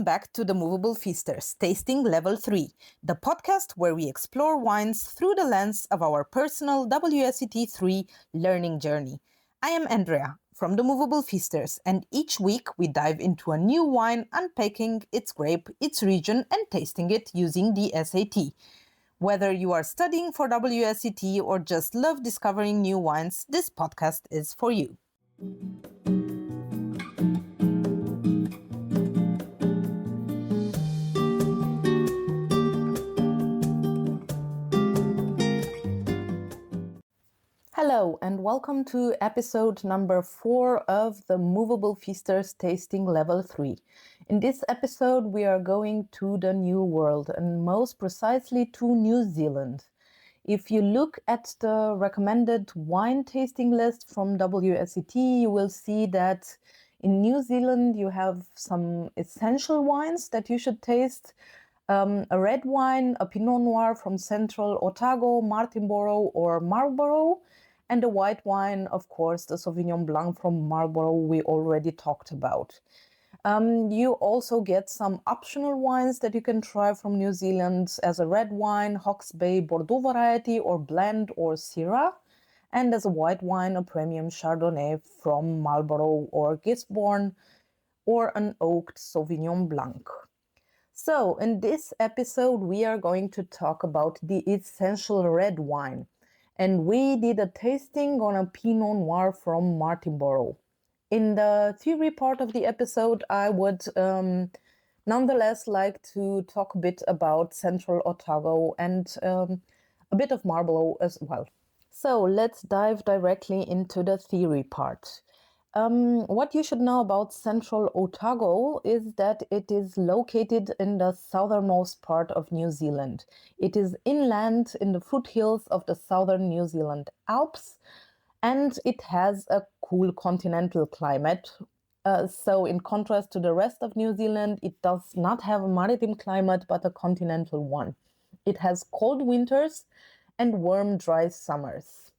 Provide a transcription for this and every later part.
welcome back to the Movable Feasters, Tasting Level 3, the podcast where we explore wines through the lens of our personal WSET 3 learning journey. I am Andrea from the Movable Feasters, and each week we dive into a new wine, unpacking its grape, its region, and tasting it using the SAT. Whether you are studying for WSET or just love discovering new wines, this podcast is for you. Hello and welcome to episode number 4 of the Movable Feasters Tasting Level 3. In this episode we are going to the New World and most precisely to New Zealand. If you look at the recommended wine tasting list from WSET, you will see that in New Zealand you have some essential wines that you should taste. A red wine, a Pinot Noir from Central Otago, Martinborough or Marlborough, and a white wine, of course, the Sauvignon Blanc from Marlborough we already talked about. You also get some optional wines that you can try from New Zealand as a red wine, Hawke's Bay Bordeaux variety or blend or Syrah, and as a white wine, a premium Chardonnay from Marlborough or Gisborne, or an oaked Sauvignon Blanc. So in this episode, we are going to talk about the essential red wine. And we did a tasting on a Pinot Noir from Martinborough. In the theory part of the episode, I would nonetheless like to talk a bit about Central Otago and a bit of Marlborough as well. So let's dive directly into the theory part. What you should know about Central Otago is that it is located in the southernmost part of New Zealand. It is inland in the foothills of the southern New Zealand Alps, and it has a cool continental climate. So in contrast to the rest of New Zealand, it does not have a maritime climate, but a continental one. It has cold winters and warm, dry summers.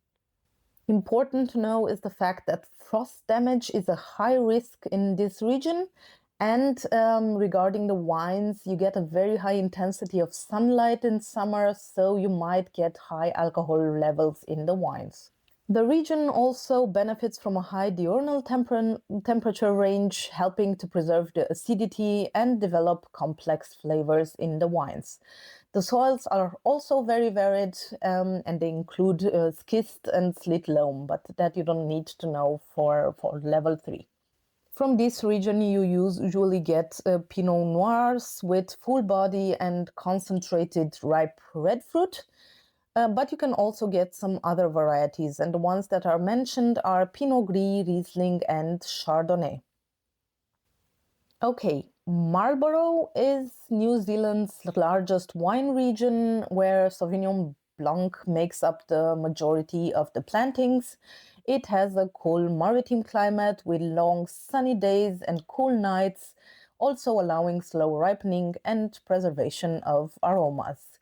Important to know is the fact that frost damage is a high risk in this region, and regarding the wines, you get a very high intensity of sunlight in summer, so you might get high alcohol levels in the wines. The region also benefits from a high diurnal temperature range, helping to preserve the acidity and develop complex flavors in the wines. The soils are also very varied and they include schist and slit loam, but that you don't need to know for level 3. From this region, you usually get Pinot Noirs with full body and concentrated ripe red fruit. But you can also get some other varieties, and the ones that are mentioned are Pinot Gris, Riesling, and Chardonnay. Okay, Marlborough is New Zealand's largest wine region, where Sauvignon Blanc makes up the majority of the plantings. It has a cool maritime climate with long sunny days and cool nights, also allowing slow ripening and preservation of aromas.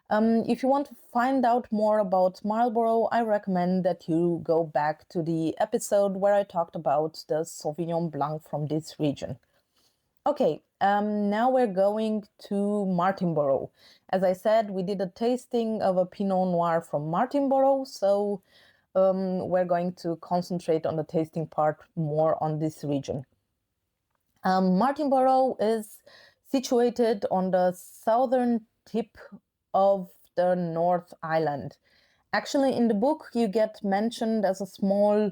If you want to find out more about Marlborough, I recommend that you go back to the episode where I talked about the Sauvignon Blanc from this region. Okay, now we're going to Martinborough. As I said, we did a tasting of a Pinot Noir from Martinborough, so we're going to concentrate on the tasting part more on this region. Martinborough is situated on the southern tip of the North Island. Actually, in the book, you get mentioned as a small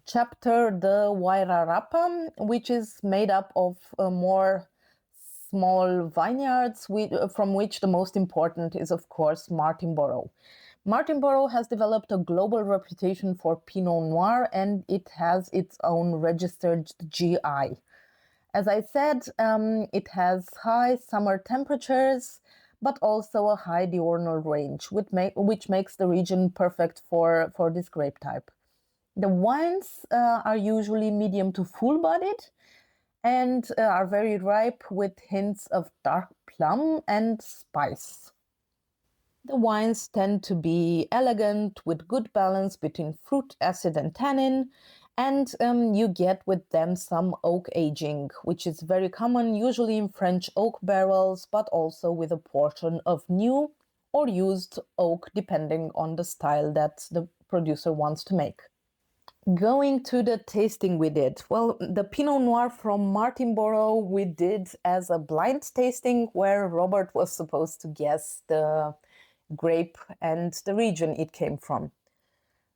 chapter, the Wairarapa, which is made up of more small vineyards, from which the most important is, of course, Martinborough. Martinborough has developed a global reputation for Pinot Noir, and it has its own registered GI. As I said, it has high summer temperatures, but also a high diurnal range, which makes the region perfect for this grape type. The wines are usually medium to full-bodied and are very ripe with hints of dark plum and spice. The wines tend to be elegant with good balance between fruit, acid and tannin, And you get with them some oak aging, which is very common, usually in French oak barrels, but also with a portion of new or used oak, depending on the style that the producer wants to make. Going to the tasting we did. Well, the Pinot Noir from Martinborough we did as a blind tasting where Robert was supposed to guess the grape and the region it came from.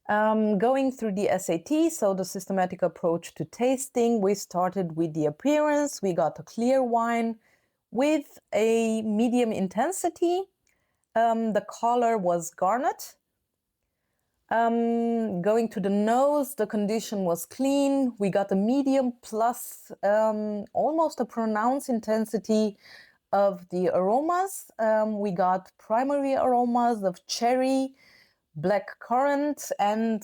Going through the SAT, so the systematic approach to tasting, we started with the appearance. We got a clear wine with a medium intensity. The color was garnet. Going to the nose, the condition was clean. We got a medium plus almost a pronounced intensity of the aromas. We got primary aromas of cherry, black currant, and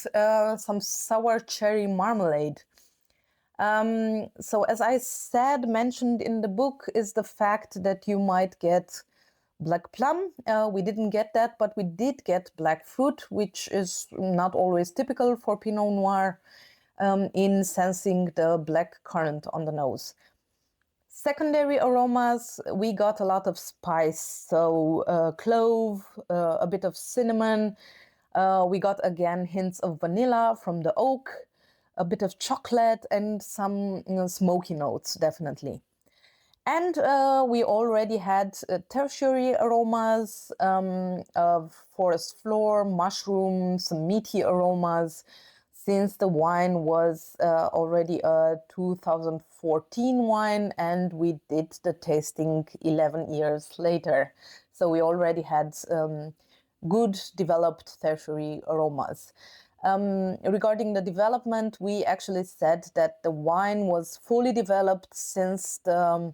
some sour cherry marmalade. So as I said, mentioned in the book, is the fact that you might get black plum. We didn't get that, but we did get black fruit, which is not always typical for Pinot Noir in sensing the black currant on the nose. Secondary aromas, we got a lot of spice, so clove, a bit of cinnamon. We got again hints of vanilla from the oak, a bit of chocolate, and some smoky notes, definitely. And we already had tertiary aromas of forest floor, mushrooms, some meaty aromas, since the wine was already a 2014 wine and we did the tasting 11 years later. So we already had good developed tertiary aromas. Regarding the development, we actually said that the wine was fully developed since the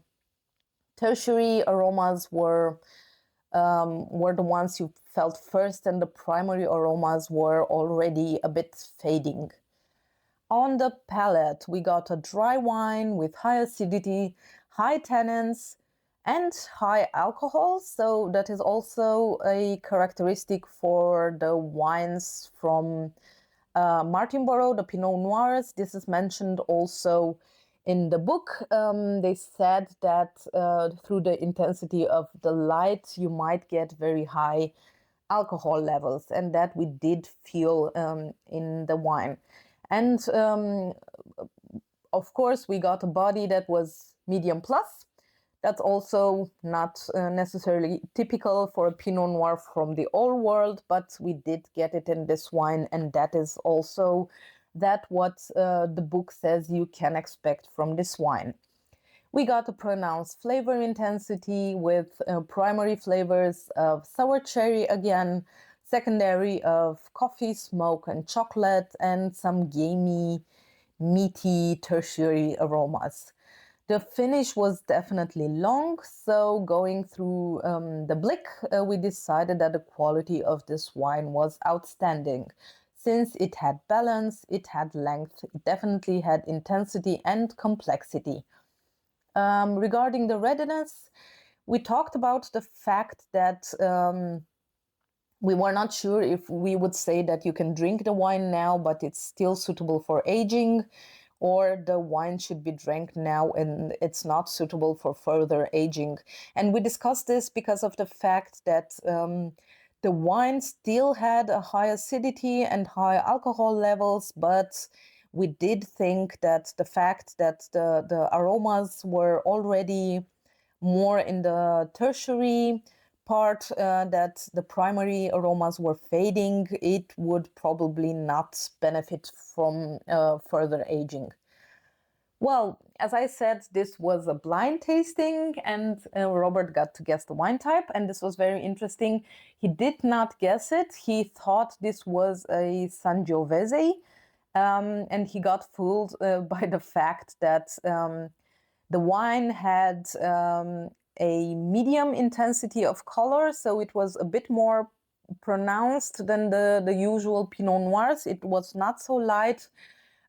tertiary aromas were the ones you felt first, and the primary aromas were already a bit fading. On the palate, we got a dry wine with high acidity, high tannins, and high alcohol. So that is also a characteristic for the wines from Martinborough, the Pinot Noirs. This is mentioned also in the book. They said that through the intensity of the light, you might get very high alcohol levels, and that we did feel in the wine. And of course, we got a body that was medium plus. That's also not necessarily typical for a Pinot Noir from the old world, but we did get it in this wine, and that is also what the book says you can expect from this wine. We got a pronounced flavor intensity with primary flavors of sour cherry again, secondary of coffee, smoke, and chocolate, and some gamey, meaty tertiary aromas. The finish was definitely long, so going through the blick, we decided that the quality of this wine was outstanding. Since it had balance, it had length, it definitely had intensity and complexity. Regarding the readiness, we talked about the fact that we were not sure if we would say that you can drink the wine now, but it's still suitable for aging, or the wine should be drank now and it's not suitable for further aging. And we discussed this because of the fact that the wine still had a high acidity and high alcohol levels, but we did think that the fact that the aromas were already more in the tertiary part, that the primary aromas were fading, it would probably not benefit from further aging. Well, as I said, this was a blind tasting, and Robert got to guess the wine type, and this was very interesting. He did not guess it. He thought this was a Sangiovese, and he got fooled by the fact that the wine had a medium intensity of color, so it was a bit more pronounced than the usual Pinot Noirs. It was not so light.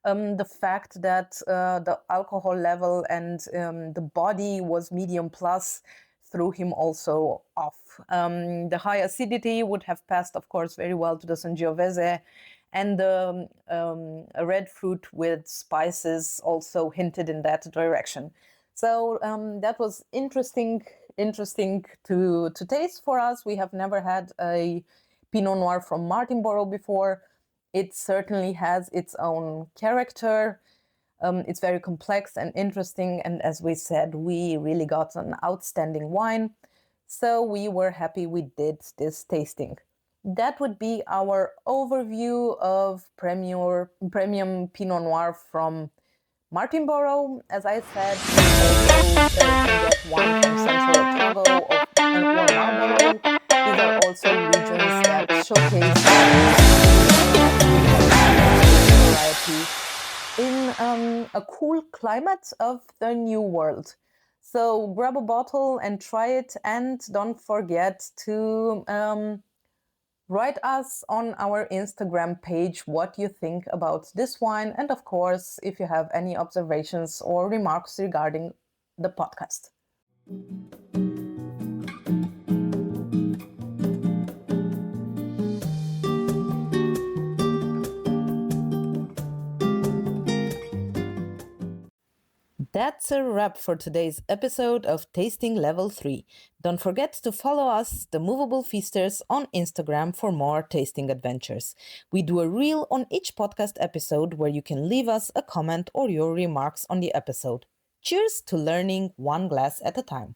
The fact that the alcohol level and the body was medium plus threw him also off. The high acidity would have passed, of course, very well to the Sangiovese, And a red fruit with spices also hinted in that direction. So that was interesting to taste for us. We have never had a Pinot Noir from Martinborough before. It certainly has its own character. It's very complex and interesting. And as we said, we really got an outstanding wine. So we were happy we did this tasting. That would be our overview of premium Pinot Noir from Martinborough. As I said, you also can get wine from Central Otago or Marlborough. These are also regions that showcase variety in a cool climate of the New World. So grab a bottle and try it, and don't forget to write us on our Instagram page what you think about this wine, and of course, if you have any observations or remarks regarding the podcast. That's a wrap for today's episode of Tasting Level 3. Don't forget to follow us, the Movable Feasters, on Instagram for more tasting adventures. We do a reel on each podcast episode where you can leave us a comment or your remarks on the episode. Cheers to learning one glass at a time.